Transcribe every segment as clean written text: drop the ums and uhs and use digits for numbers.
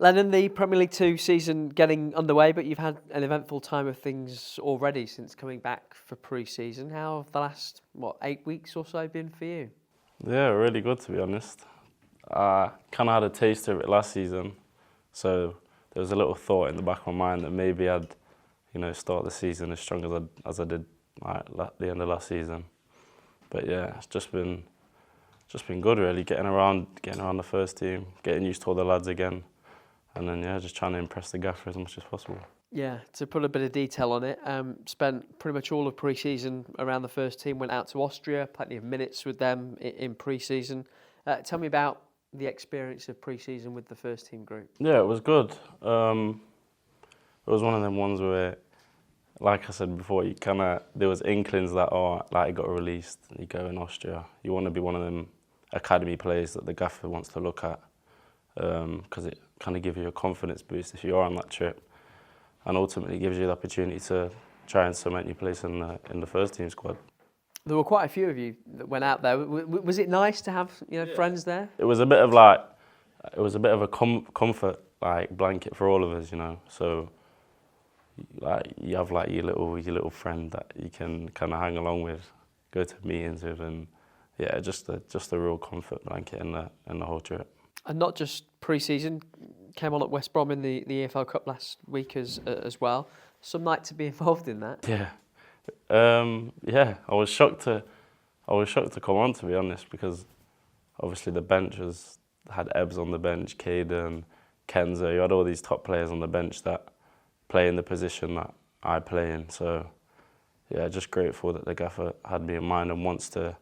Lennon, the Premier League 2 season getting underway, but you've had an eventful time of things already since coming back for pre-season. How have the last, 8 weeks or so been for you? Yeah, really good to be honest. I kind of had a taste of it last season, so there was a little thought in the back of my mind that maybe I'd, start the season as strong as I did at the end of last season. But yeah, it's just been good really, getting around the first team, getting used to all the lads again, and then just trying to impress the gaffer as much as possible. Yeah, to put a bit of detail on it, spent pretty much all of pre-season around the first team, went out to Austria, plenty of minutes with them in pre-season. Tell me about the experience of pre-season with the first team group. Yeah, it was good. It was one of them ones where, like I said before, there was inklings that, it got released, you go in Austria. You want to be one of them academy players that the gaffer wants to look at, because it kind of gives you a confidence boost if you are on that trip, and ultimately gives you the opportunity to try and cement your place in the first team squad. There were quite a few of you that went out there. Was it nice to have friends there? It was a bit of a comfort blanket for all of us, So you have your little friend that you can kind of hang along with, go to meetings with, and yeah, just a real comfort blanket in the whole trip. And not just pre-season, came on at West Brom in the EFL Cup last week as well. Some night to be involved in that. Yeah. Yeah, I was shocked to come on, to be honest, because obviously the bench had Ebbs on the bench, Caden, Kenzo. You had all these top players on the bench that play in the position that I play in. So yeah, just grateful that the gaffer had me in mind and wants to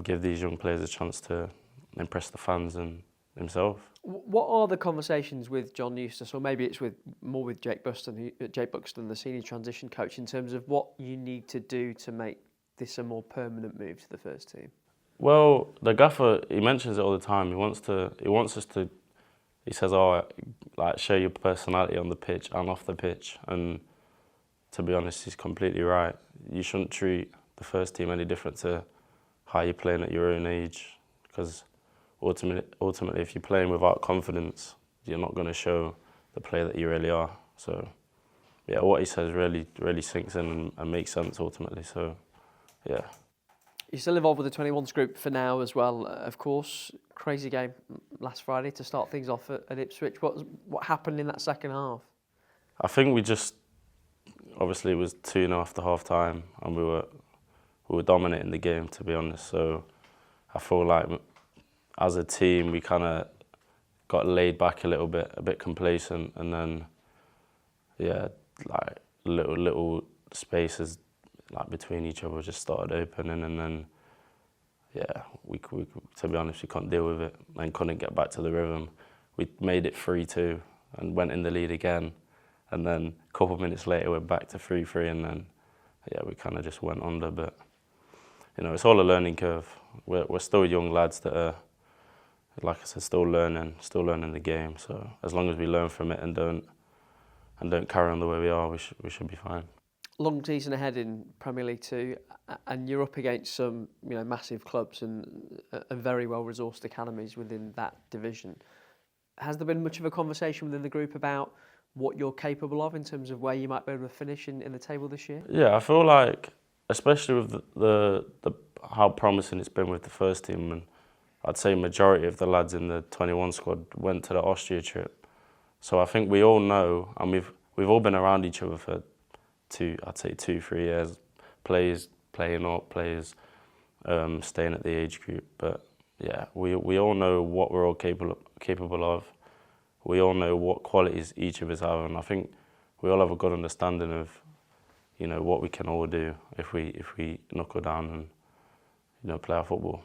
give these young players a chance to impress the fans and himself. What are the conversations with John Eustace, or maybe it's more with Jake Buxton, the senior transition coach, in terms of what you need to do to make this a more permanent move to the first team? Well, the gaffer, he mentions it all the time. He wants us to. He says, show your personality on the pitch and off the pitch. And to be honest, he's completely right. You shouldn't treat the first team any different to how you're playing at your own age, because ultimately, if you're playing without confidence, you're not going to show the player that you really are. So, yeah, what he says really sinks in and makes sense ultimately. So, yeah. You're still involved with the 21s group for now as well, of course. Crazy game last Friday to start things off at Ipswich. What happened in that second half? I think obviously it was 2-0 after half time, and we were dominating the game, to be honest. So I feel like as a team we kind of got laid back a little bit, a bit complacent, and then little spaces between each other just started opening, and then we to be honest, we couldn't deal with it and couldn't get back to the rhythm. We made it 3-2 and went in the lead again, and then a couple of minutes later we're back to 3-3, and then we kind of just went under. But it's all a learning curve. We're still young lads that are, like I said, still learning the game. So as long as we learn from it and don't carry on the way we are, we should be fine. Long season ahead in Premier League 2, and you're up against some massive clubs and very well resourced academies within that division. Has there been much of a conversation within the group about what you're capable of in terms of where you might be able to finish in the table this year? Yeah, I feel like, especially with the how promising it's been with the first team, and I'd say majority of the lads in the 21 squad went to the Austria trip. So I think we all know, and we've all been around each other for 2-3 years. Players playing up, players staying at the age group. But yeah, we all know what we're all capable of. We all know what qualities each of us have, and I think we all have a good understanding of what we can all do if we knuckle down and play our football.